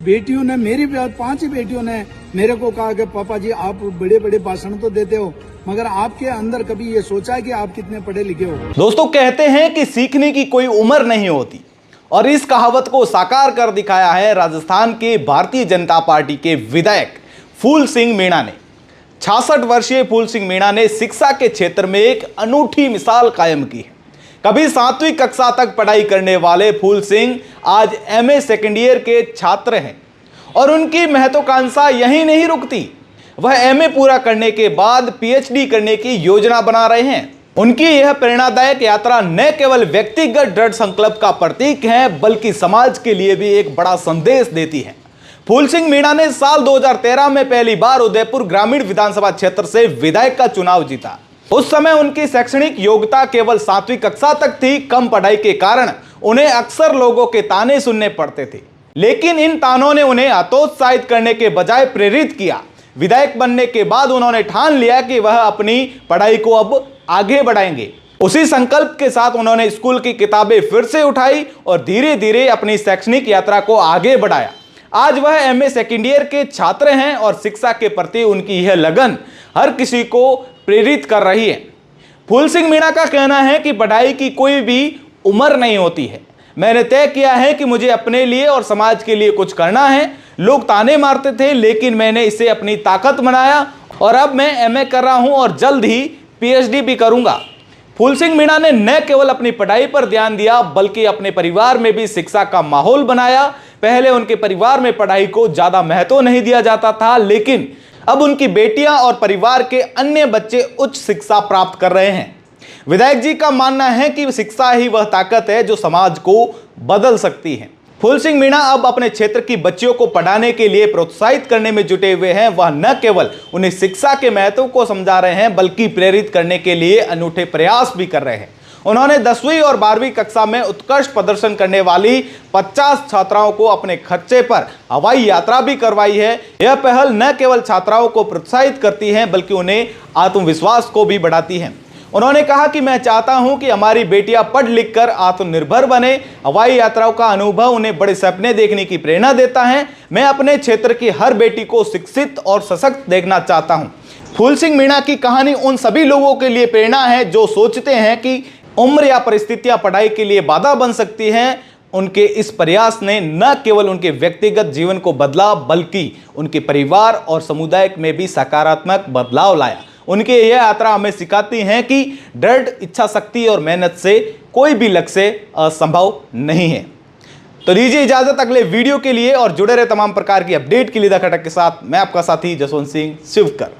बेटियों ने मेरी 5 ही बेटियों ने मेरे को कहा कि पापा जी आप बड़े बड़े भाषण तो देते हो मगर आपके अंदर कभी ये सोचा है कि आप कितने पढ़े लिखे हो। दोस्तों कहते हैं कि सीखने की कोई उम्र नहीं होती और इस कहावत को साकार कर दिखाया है राजस्थान के भारतीय जनता पार्टी के विधायक फूल सिंह मीणा ने। 66 वर्षीय फूल सिंह मीणा ने शिक्षा के क्षेत्र में एक अनूठी मिसाल कायम की है। कभी 7वीं कक्षा तक पढ़ाई करने वाले फूल सिंह आज एमए सेकेंड ईयर के छात्र हैं और उनकी महत्वाकांक्षा यहीं नहीं रुकती। वह एमए पूरा करने के बाद पीएचडी करने की योजना बना रहे हैं। उनकी यह प्रेरणादायक यात्रा न केवल व्यक्तिगत दृढ़ संकल्प का प्रतीक है बल्कि समाज के लिए भी एक बड़ा संदेश देती है। फूल सिंह मीणा ने साल 2013 में पहली बार उदयपुर ग्रामीण विधानसभा क्षेत्र से विधायक का चुनाव जीता। उस समय उनकी शैक्षणिक योग्यता केवल 7वीं कक्षा तक थी। कम पढ़ाई के कारण उन्हें अक्सर लोगों के ताने सुनने पड़ते थे, लेकिन इन तानों ने उन्हें हतोत्साहित करने के बजाय प्रेरित किया। विधायक बनने के बाद उन्होंने ठान लिया कि वह अपनी पढ़ाई को अब आगे बढ़ाएंगे। उसी संकल्प के साथ उन्होंने स्कूल की किताबें फिर से उठाई और धीरे धीरे अपनी शैक्षणिक यात्रा को आगे बढ़ाया। आज वह एमए सेकेंड ईयर के छात्र हैं और शिक्षा के प्रति उनकी यह लगन हर किसी को प्रेरित कर रही है। फूल सिंह मीणा का कहना है कि पढ़ाई की कोई भी उम्र नहीं होती है। मैंने तय किया है कि मुझे अपने लिए और समाज के लिए कुछ करना है। लोग ताने मारते थे लेकिन मैंने इसे अपनी ताकत बनाया और अब मैं एमए कर रहा हूं और जल्द ही पीएचडी भी करूंगा। फूल सिंह मीणा ने न केवल अपनी पढ़ाई पर ध्यान दिया बल्कि अपने परिवार में भी शिक्षा का माहौल बनाया। पहले उनके परिवार में पढ़ाई को ज्यादा महत्व नहीं दिया जाता था, लेकिन अब उनकी बेटियां और परिवार के अन्य बच्चे उच्च शिक्षा प्राप्त कर रहे हैं। विधायक जी का मानना है कि शिक्षा ही वह ताकत है जो समाज को बदल सकती है। फूल सिंह मीणा अब अपने क्षेत्र की बच्चियों को पढ़ाने के लिए प्रोत्साहित करने में जुटे हुए हैं। वह न केवल उन्हें शिक्षा के महत्व को समझा रहे हैं बल्कि प्रेरित करने के लिए अनूठे प्रयास भी कर रहे हैं। उन्होंने 10वीं और 12वीं कक्षा में उत्कृष्ट प्रदर्शन करने वाली 50 छात्राओं को अपने खर्चे पर हवाई यात्रा भी करवाई है। यह पहल न केवल छात्राओं को प्रोत्साहित करती है बल्कि उन्हें आत्मविश्वास को भी बढ़ाती है। उन्होंने कहा कि मैं चाहता हूं कि हमारी बेटियां पढ़ लिख कर आत्मनिर्भर बने। हवाई यात्राओं का अनुभव उन्हें बड़े सपने देखने की प्रेरणा देता है। मैं अपने क्षेत्र की हर बेटी को शिक्षित और सशक्त देखना चाहता हूं। फूल सिंह मीणा की कहानी उन सभी लोगों के लिए प्रेरणा है जो सोचते हैं कि उम्र या परिस्थितियां पढ़ाई के लिए बाधा बन सकती हैं। उनके इस प्रयास ने न केवल उनके व्यक्तिगत जीवन को बदला बल्कि उनके परिवार और समुदाय में भी सकारात्मक बदलाव लाया। उनकी यह यात्रा हमें सिखाती है कि दृढ़ इच्छा शक्ति और मेहनत से कोई भी लक्ष्य असंभव नहीं है। तो लीजिए इजाजत अगले वीडियो के लिए और जुड़े रहे तमाम प्रकार की अपडेट के लिए द खटक के साथ। मैं आपका साथी जसवंत सिंह शिवकर।